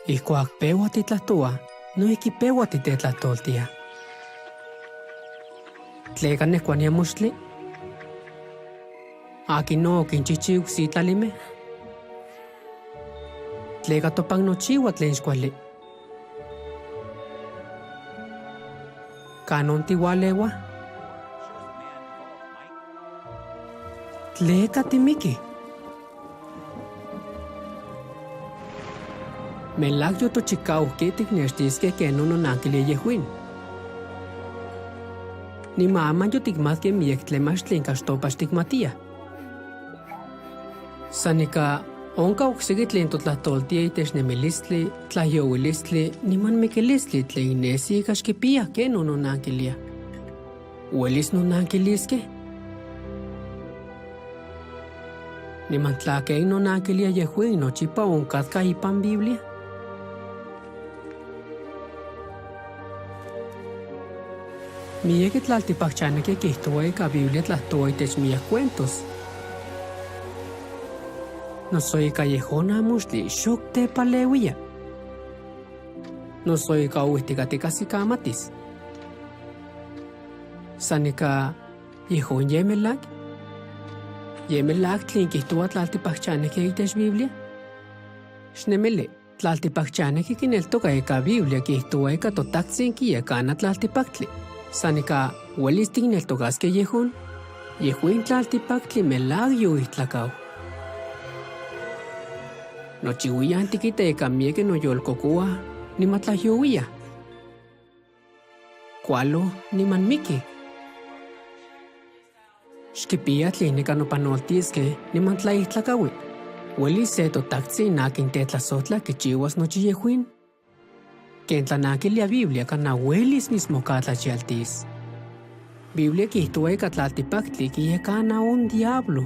Ihkuak pewa titlahtoa, noihki pewa titetlahtoltia. Tleka nehkuania moxtli, akin no okinchihchiuik sitlalimeh. Tleka topan nochiua tlen xkuali. Kanon tiualeua? Tleka timiki. Melak yotochikauhki tiknextiskeh ken ononankilia yehuin. Nimaman yotikmatkeh miek tlemachtli tlen kaxtopas tikmatiah. San ika onka okseki tlen totlahtoltia itech nemilistli, tlahyowilistli, niman mikilistli tlen nesi ika xkipiah ken ononankilia. Uelis nonankiliskeh? Niman tla ken nonankilia yehuin nochipa onkatka ipan Biblia. Miek tlaltipakchanekeh kihtowa ika Biblia tlahtowa itech miak cuentos. Noso ika yehon amoxtli xok tepaleuia. Noso ika ouihtikatikasikamatis. San ika yehon yemelak? Yemelak tlen kihtowa tlaltipakchanekeh itech Biblia? Xnemili, tlaltipakchanekeh kineltoka ika Biblia kihtowa ika totaktzin kiyekana tlaltipaktli. San ika uelis tikneltokaskeh yehon, yehuin tlaltipaktli melak yoihtlakau. Nochiuian tikita ika miekeh noyolkokowah niman tlahyowiyah. Kualo niman miki. Xkipia tlen ika nopanoltiskeh niman tlaihtlakaui. Uelis se totaktzin akin tetlasohtla kichiuas nochi yehuin. Ken tlanankilia Biblia kana uelis mismo katlachialtis. Biblia kihtowa ika tlaltipaktli kiyekana on diablo.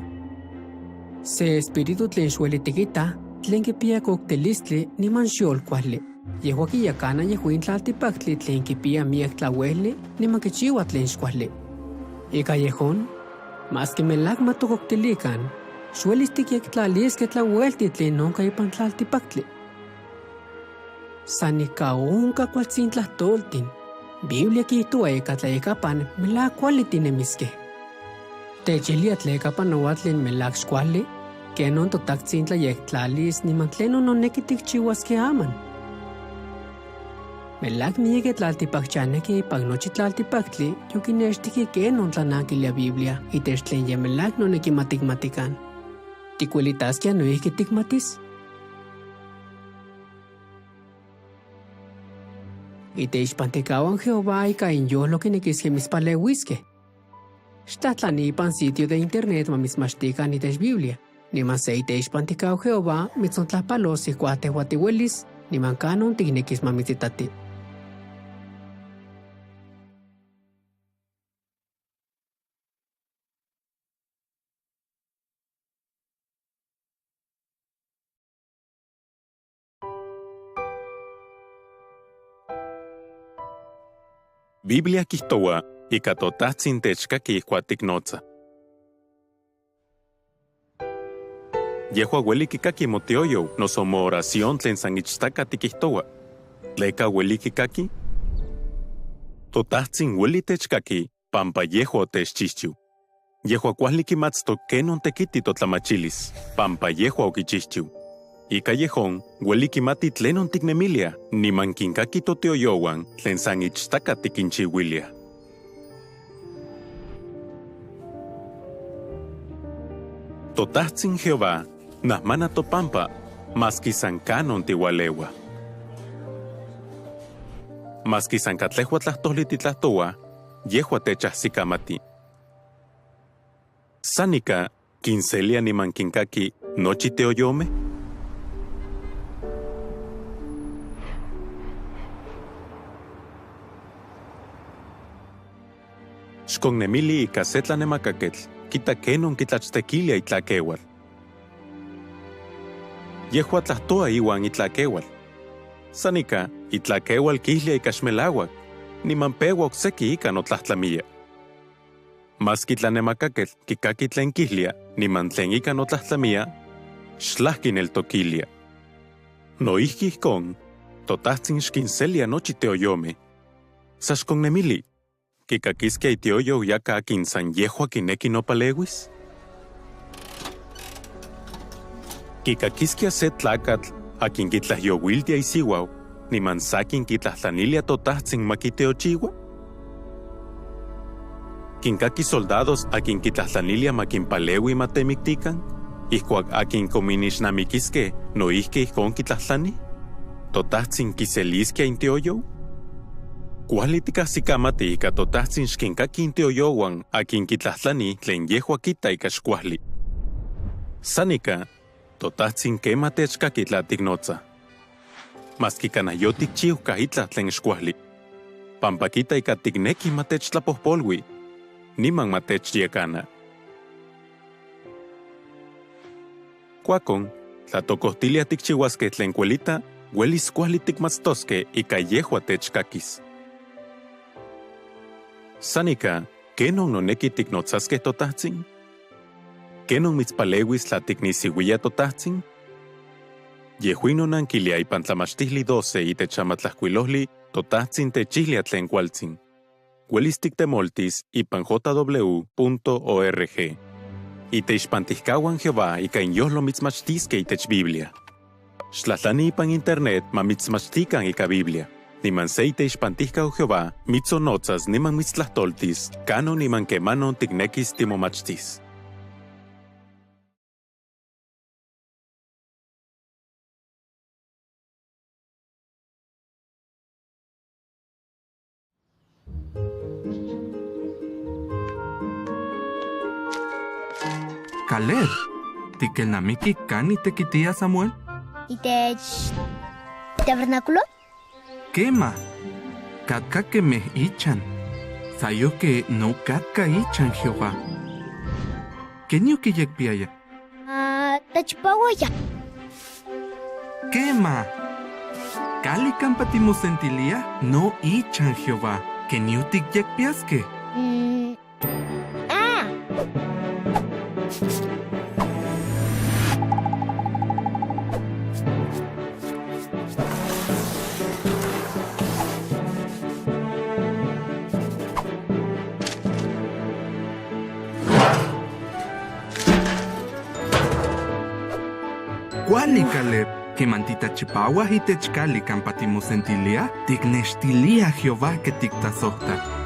Se espíritu tlen xueli tikita tlen kipia koktilistli niman xyolkuali. Yehua kiyekana yehuin tlaltipaktli tlen kipia miek tlaueli niman kichiua tlen xkuali. Ika yehon, maski melak matokoktilikan, xuelis tikyektlaliskeh tlauelti tlen onka ipan tlaltipaktli. San ika onka kualtzin tlahtoltin. Biblia kihtowa ika tlaekapan melak kuali tinemiskeh. Techilia tlaekapanoua tlen melak xkuali, ken on totaktzin tlayektlalis niman tlen ononeki tikchiuaskeh aman. Melak miekeh tlaltipakchanekeh ipan nochi tlaltipaktli yokinextikeh ken ontlanankilia Biblia itech tlen yemelak noneki matikmatikan. ¿Tikuelitaskia noihki tikmatis? Iteixpantikawan Jehová ika inyolo kinekiskeh mitzpaleuiskeh. Xtlahtlani ipan sitio de internet mamitzmachtikan itech Biblia, niman se iteixpantikaw Jehová mitzontlahpalos ihkuak tehua tiuelis, niman kanon tiknekis mamitzitati. Biblia kihtowa ika totahtsin techkaki ihkuak tiknotza. Yehua ueli kikaki motioyow noso mooración tlen san ichtaka tikihtowa. Tleka ueli kikaki? Totahtsin ueli techkaki pampa yehua otechchihchiu. Yehua kuali kimatsto ken ontekiti totlamachilis, pampa yehua okichihchiu. Ika yehon, ueli kimati tlen ontiknemilia, niman kinkaki totioyowan tlen san ichtaka tikinchiuilia. Totahtsin Jehová, nahmana topampa, maski san kanon tiualewa. Maski san katlehua tlahtoli titlahtowa, yehua techahsikamati. Sanika, kinselia niman kinkaki nochi teoyome? Xkonnemili ika se tlanemakaketl, kita kenon kitlachtekilia itlakeual. Yehua tlahtoa iwan itlakeual. Sanika, itlakeual kihlia ika xmelauak, niman pewa okseki ika notlahtlamia. Maski tlanemakaketl kikaki tlen kihlia, niman tlen ika notlahtlamia, xlahki neltokilia. Noihki ihkon, Totahtsin xkinselia nochi teoyome. Saxkonnemili, kikakiskia itioyo yaka akin san yehua kineki nopalewis? Kikakiskia se tlakatl akin kitlahyowiltia isiuau, niman sakin kitlahtanilia totahtsin makiteochiwa? Kinkaki soldados akin kitlahtanilia makinpalewi matemiktikan, ihkuak akin kominixnamikiske noihki ihkon kitlahtlani? Totahtsin kiseliskia intioyo? Kuali tikahsikamati ika totahtsin xkinkaki intioyowan akin kitlahtlani tlen yehua kita ika xkuali. Sanika, totahtsin kema techkaki tla tiknotza. Maski kanah yotikchiuka itlah tlen xkuali. Pampa kita ika tikneki matechtlapojpolui, niman matechyekana. Kuakon, tlatokohtilia tikchiuaske tlen kuelita, uelis kuali tikmatstoske ika yehua techkakis. Sanika, kenon noneki tiknotzaske totahtsin? Kenon mitzpalewis tla tiknisiuia totahtsin? Yehuin onankilia ipan tlamachtihli 12 itech amatlajkuilohli totahtsin techihlia tlen kualtsin. Uelis tiktemoltis ipan jw.org. Iteixpantihkawan Jehová ika inyolo mitzmachtiske itech Biblia. Xtlatlani ipan internet mamitzmachtikan ika Biblia. Niman se iteixpantihkau Jehová mitzonotzas niman mitztlahtoltis, kanon niman kemanon tiknekis timomachtis. Caleb, ¿tikelnamiki kani tekitia Samuel? Itech tabernáculo. Kema, katka que me ichan. Sayo que no katka ichan Jehová. ¿Kenio que yekpiaya? Tachpawaya. Kema. Kali kampatimosentilia no ichan Jehová. ¿Kenio tik yekpiaske? Kuali Caleb, que mantita chipawa hitechkali kampatimosentilia, tignextilia Jehová que tiktazohta.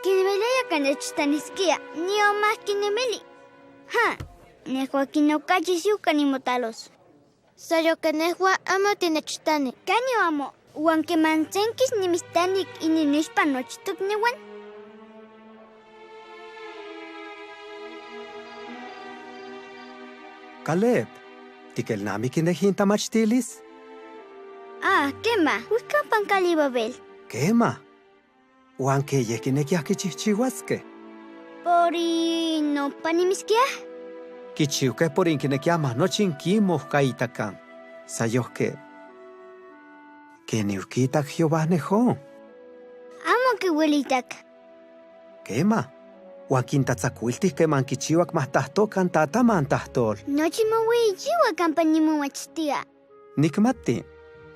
Kinibelaya kanechtaniskia, nio más kinemeli. Nehua kinokachisiu kanimotalos. Sayo que nehua amo tinechtani. Kanio amo, uan que mansenkis nimistanik ininishpa nochituk niwan. Caleb, tikelnami kinejin tamachtilis? Kema, huikampan Calibabel. Kema. Uan que yekinekiah kichihchiuaskeh. Pori no panimiskia. Kichiukeh por inkinekiah mahnochin kimohkaitakan. Sayohke. Keniukitak Jehová nehon. Amo kiuelitak. Kema. Uan kintatzakuiltih keman kichiuak mahtahtokan tataman tahtol. Nochi moueyichiua kampa nimomachtia. Nikmati.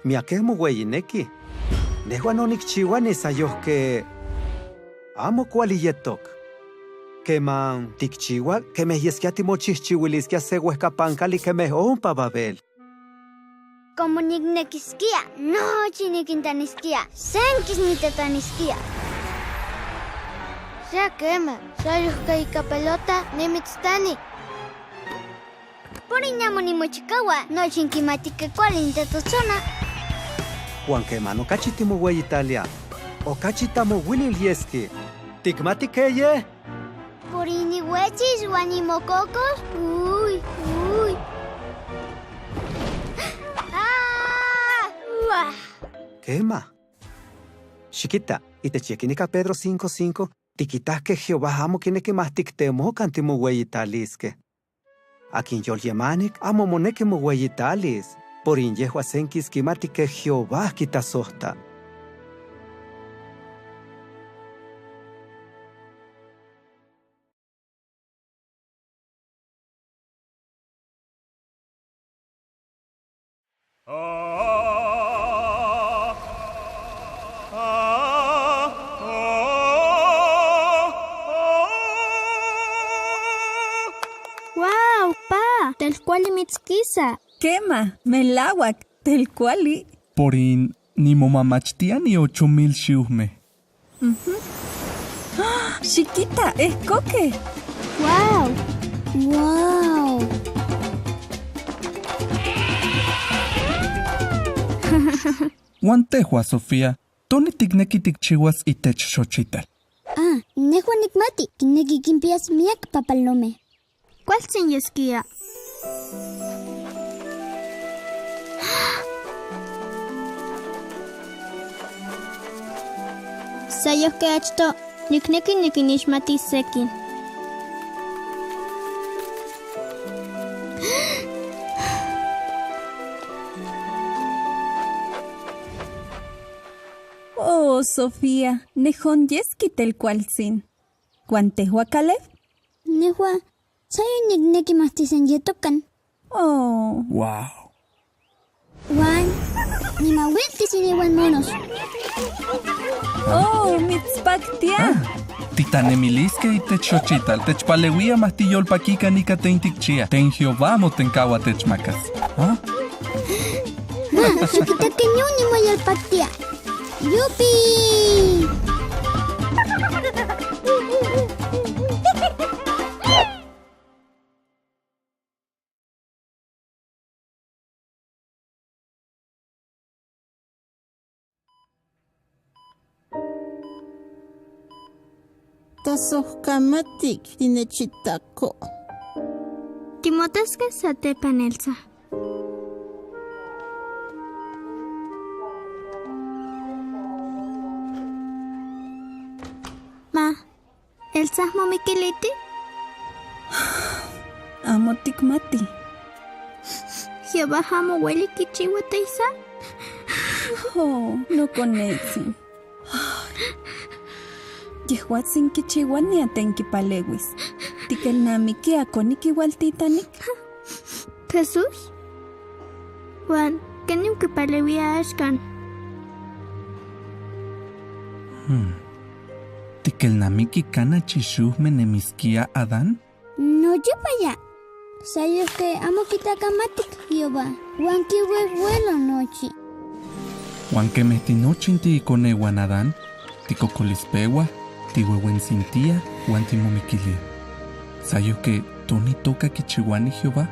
Miakeh moueyineki. Nehuan onikchiuani sayohke. Amo kuali yetok. Keman tikchiua kemeh yeskia timochihchiuiliskia se uehkapankali kemeh ompa Babel. Como niknekiskia, nochi nikintaniskia. Senkis nitetaniskia. Ya quema, sayuhka ika pelota nimitztani. Pori namo nimochikaua, nochi inkimatika kuali nitetotzona. Juan keman okachi timoueyitalia. Okachi tamouilil yeski. Tikmati keye? Pori niuechis uan nimokokos. Uy. Uah. Kema. Chiquita, itech yekinika Pedro 5:5, tikitahkeh Jehová amo kineki mahtiktemokan timoueyitaliskeh. Akin yolyemanik amo moneki moueyitalis, por inyehua senkis kimati keh Jehová kitasohta. Wow, pa, del cual mitzkisa. Quema, melawak, del cuali. Porin nimomamachtia ni 8,000 xiuhmeh. Chiquita, es coque. Wow. Uan tehua, Sofía, toni tikneki tikchiuas itech xochital. Nehua nikmati, kineki kimpias miak papalome. ¿Cuál senyeskia? Sayos que achto, nikneki nikinishmati sekin. Oh, Sofía, nejon yeski tel cual sin. ¿Cuantehua Caleb? Nehua, sayo nikneki mastisen yetokan. Oh, Wow. Juan, ni mawiltis ni wan monos. oh, mitzpaktia. Titanemiliskeh itech xochital, techpaleuia mahtiyolpakika nika teintikchia. Ten Jehová motenkaua techmakas. Chiquita que no ni mayalpatia. ¡Yupi! Tasohkamatik tinechitako. Timotasca sate panelsa. Ma, ¿Elsa momikiliti? Amo tikmati. Jehová hamo hueli kichiwa teisa? Oh, no conexi. Yehuatzin kichiwani atenki palewis. Tikelnamiki akoniki waltitanik. Jesús? Juan, ¿qué ni que palewia ashkan? Tikelnamiki kana chishuhme nemiskia Adán? No ya. Sayos que amo kitakamatik, Jehová. Juan que vuelo nochi. Juan kemeh tinochin tiikonewan Adán, tikokolispewa, tiwewensintia, uan timomikilia. Sayohke toni toka kichiwani Jehová?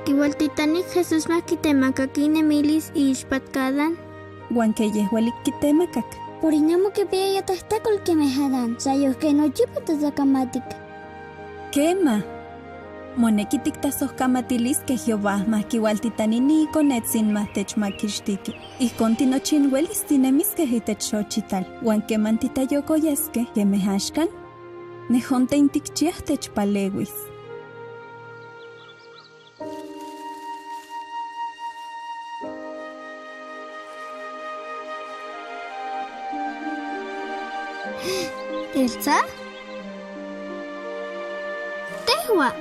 Igual Titanic Jesús más kitemaka milis y ishpatkadan. Guanke yehualik kitemakak. Por inamo que pea ya tastakol que me jadan. Sayos que no chipatas akamatik. Quema. Moneki tiktasojkamatilisque Jehová mahkiualtitanini ikonetsin mahtechmakixtiki. Ijkon tinochin uelis tinemiskeh itech xochital, uan keman titayokoyeskeh kemeh axkan, nehon teintikchiah techpaleuis. Elsa? Tehua.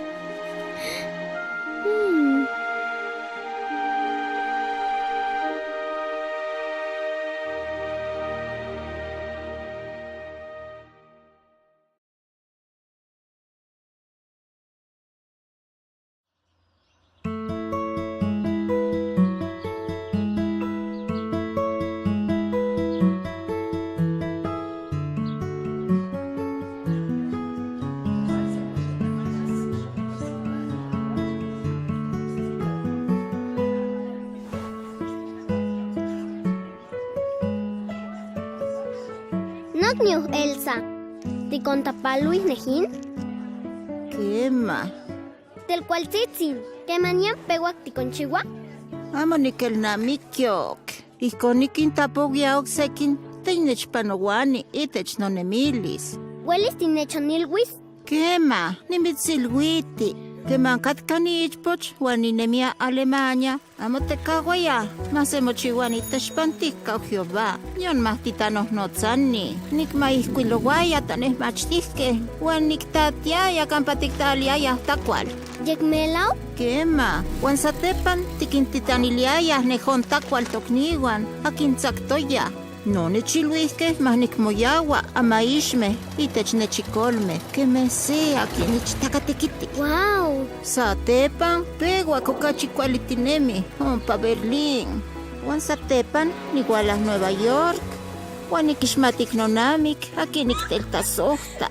Nokniuh Elsa, ¿ticontapaluis nejin? Quema. Del cual tzitzin, que mañana peguac ticonchigua? Amo nikelnamikiok. Ijkonikin tapogia oksekin teinechpanowani itech nonemilis. ¿Huelis tinechonilwis? Quema, nimitzilwiti. Kemankatkan ichpoch uan inemia Alemania. Amo tekawaya. Masemochiwan itechpantikka Jehová. Nion mahtitanohnotzani. Nikmaihkuilowaya tanehmachtihke. Uan niktatiaya kampatiktaaliaya takwal. ¿Yekmelao? Quema, uan satepan tikintitaniliayah nehon takwal tokniuan akintzaktoya. No nechilwihkeh mahnikmoyawa amaixmeh itech nechikolmeh kemeh se akin ichtakatekiti. ¡Wow! Satepan peguak okachi kuali tinemi ompa Berlín. Uan satepan niualah Nueva York. Uan nikixmatik nonamik akin nikteltasohta.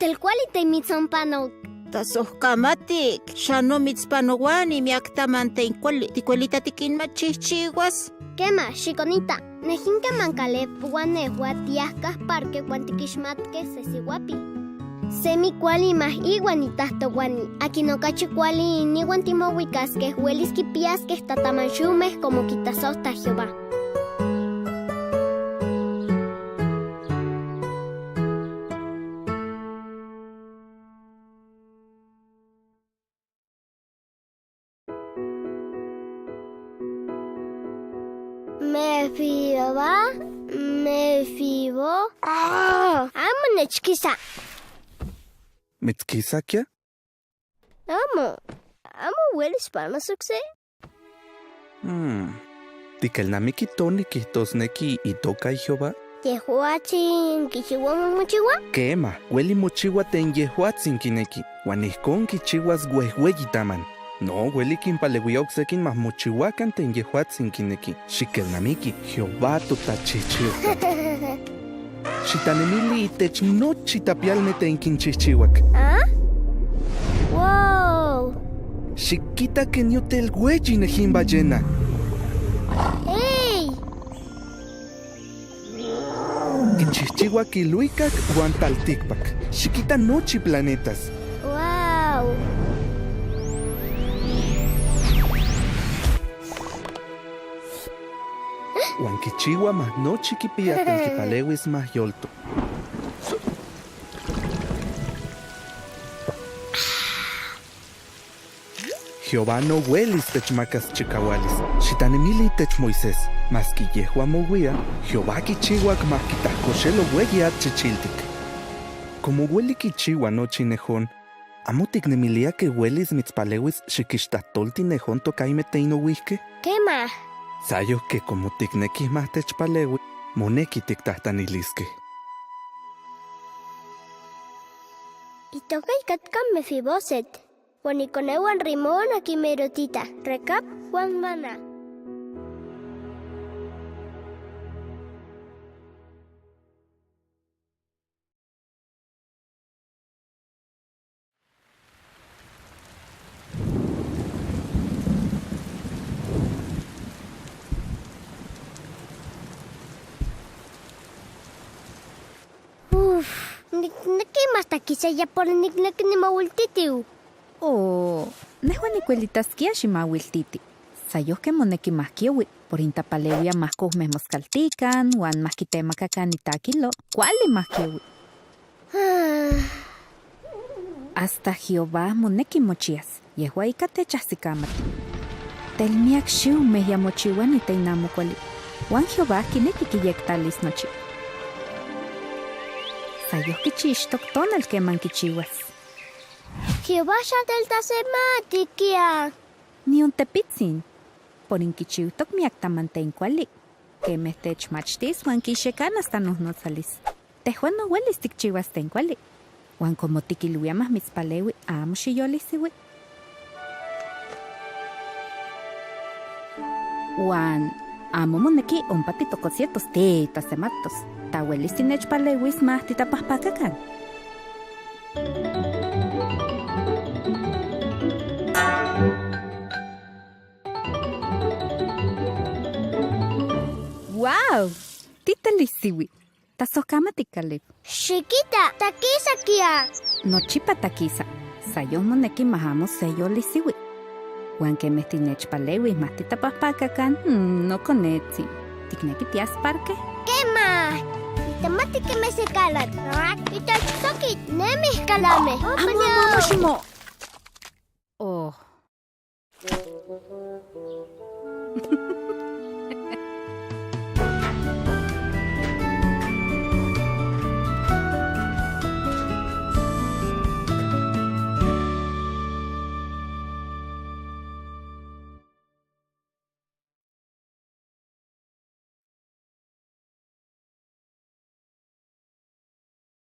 Del cual itemitzonpanok. Tasohkamatik, xano mitzpanowani miaktamantein kuali tikuelita tikinmachihchiuas. Quema, xiconita, nejin que mancalep guanehua tiascas parque guantiquixmatque sesihuapi. Semi cuali más iguanitahto guani, aquí no cachi cuali ni guantimohuicas que huelis kipias que tatamanchumes como quitasosta Jehová. Me fibo. Amo nechkisa. ¿Mitzkisakia? Amo huelis panasukse. Tikelnamiki toni kihtosneki itoka Jehová? Yehuachin kichihuamo mochiwa. Quema, hueli mochiwa ten yehuatzin kineki. Uan ijkon kichiwas uehueyitaman. No, hueli kinpaleuioksekin mas mochihuakan ten yehuatzin kineki. Xikelnamiki, Jehová totachichiuka. Xitanemili itech nochi tapialme ten kinchichiuak. ¿Ah? ¡Wow! Xikita ken yotelhueyi nejin ballena. ¡Ey! Kichihchiuak iluikak uan taltikpak. Xikita nochi planetas. ¡Wow! Uan kichiua mas nochi kipia ken kipaleuis mas yolto. Jehová no huelis techmakas chikaualis. Xitanemili tech Moisés. Mas kiyehua mowia, Jehová kichiuak mas kitahkoxelo ueyi chichiltik. Como hueli kichiua nochi nejón, amo tiknemilia que huelis mitzpaleuis xikixtahtolti nejón tokaime teinouihke? Quema. Sayo que como tiknekis mas techpaleui, moneki tiktahtaniliskeh. Itoka ikatkam Mefiboset. Juaniconehuan rimón aquí merotita. Recap Juan Mana. más taquisa ya por nicna que ni mawultitiu. Oh, nehuan nikuelitaskia ximauiltiti. Sayosque moneki mahkiwi, por intapalewia mahkouhmeh moskaltikan, uan mahkitemakakan itakilo, kuali mahkiwi. Hasta Jehová moneki mochias, yehua ika techahsikamati. Telmiak xiumeh ya mochiuan iteinamu kuali, uan Jehová kineki kiyektalis nochi. Sayosque chixtok tonal keman kichiuas. Jehová xantelta sematikia. Ni un tepitzin. Por inkichiutok miak tamanten kuali. Kemeh techmachtis uan kixekan hasta nohnotzalis. Tehuan no uelis tikchiuas ten kuali. Uan como tikiluia mah mitzpalewi, amo xiyolisiwi. Uan amo moneki ompa titokosietos titasematos. Ta uelis tinechpalewis mah titapahpakakan. Wow! Titalisiwi. Tasohkamatikkalip. Chiquita, taquisa kia. Nochipa takisa. Sayon moneki mahamo seyolisiwi. Uan kemeh tinechpalewis mah titapahpakakan, no konetzi. Tikneki tias parque? Kema. Itamati que me se calan. Itachsokit, nemih kalame. Amo, shimo. Oh.